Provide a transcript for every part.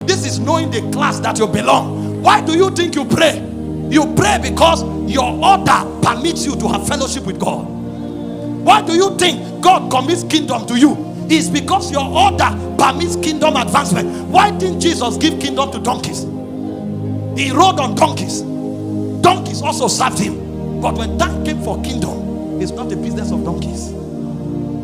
This is knowing the class that you belong. Why do you think you pray? You pray because your order permits you to have fellowship with God. Why do you think God commits kingdom to you? It's because your order permits kingdom advancement. Why didn't Jesus give kingdom to donkeys? He rode on donkeys. Donkeys also served him. But when time came for kingdom, it's not a business of donkeys.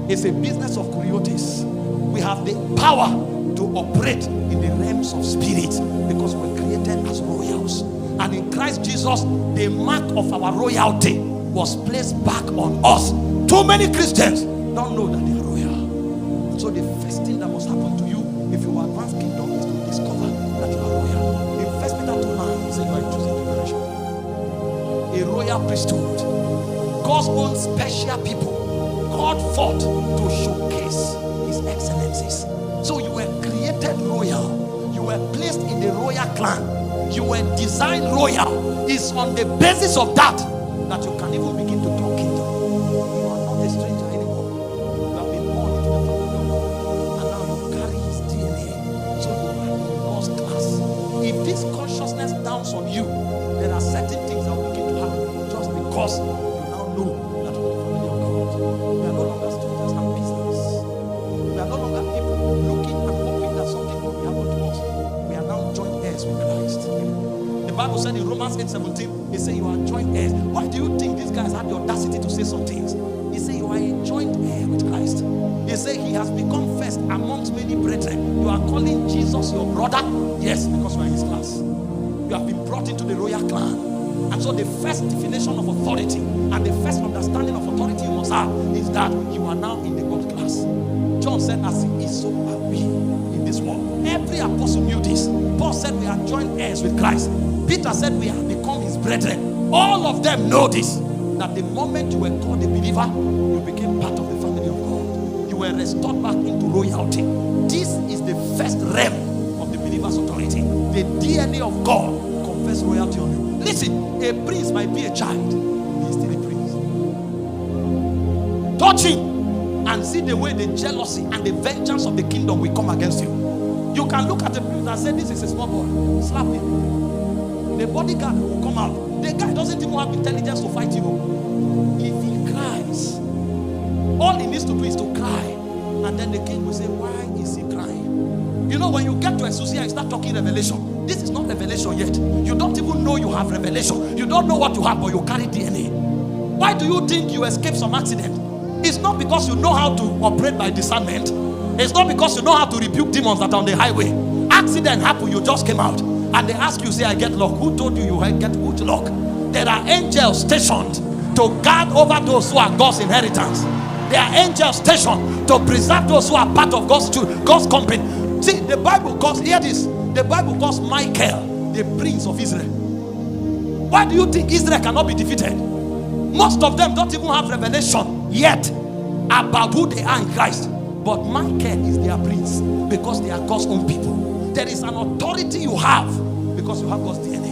It's a business of coyotes. We have the power to operate in the realms of spirit because we're created as royals. And in Christ Jesus, the mark of our royalty was placed back on us. Too many Christians don't know that they are royal. And so the first thing that must happen to you if you advance kingdom is to discover that you are royal. In 1 Peter 2:9, he said you are a chosen generation, a royal priesthood, God's own special people. God fought to showcase his excellencies. So you were created royal. You were placed in the royal clan. You were designed royal. It's on the basis of that that you can even begin to talk kingdom. You are not a stranger anymore. You have been born into the family of God. And now you carry his DNA. So you are in God's class. If this consciousness downs on you, there are certain things that will begin to happen just because you now know that you are the family of God. We are no longer strangers and business. We are no longer people looking and hoping that something will happen to us. We are now joint heirs with Christ. The Bible said in Romans 8:17, he said you are joint heirs. Why do you think these guys had the audacity to say some things? He said you are a joint heir with Christ. He said he has become first amongst many brethren. You are calling Jesus your brother? Yes, because you are in his class. You have been brought into the royal clan. And so the first definition of authority and the first understanding of authority you must have is that you are now in the God class. John said, as it is, so are we in this world. Every apostle knew this. Paul said we are joint heirs with Christ. Peter said we have become his brethren. All of them know this, that the moment you were called a believer, you became part of the family of God. You were restored back into royalty. This is the first realm of the believer's authority. The DNA of God confers royalty on you. Listen, a prince might be a child, he is still a prince. Touch him and see the way the jealousy and the vengeance of the kingdom will come against you. You can look at the prince and say, this is a small boy, slap him. The bodyguard will come out. The guy doesn't even have intelligence to fight you. If he cries, all he needs to do is to cry. And then the king will say, why is he crying? You know, when you get to Exousia, you start talking revelation. This is not revelation yet. You don't even know you have revelation. You don't know what you have, but you carry DNA. Why do you think you escape some accident? It's not because you know how to operate by discernment. It's not because you know how to rebuke demons that are on the highway. Accident happened, you just came out. And they ask you, say, I get luck. Who told you you get good luck? There are angels stationed to guard over those who are God's inheritance. There are angels stationed to preserve those who are part of God's company. See, the Bible calls, hear this, the Bible calls Michael the prince of Israel. Why do you think Israel cannot be defeated? Most of them don't even have revelation yet about who they are in Christ. But Michael is their prince because they are God's own people. There is an authority you have because you have God's DNA.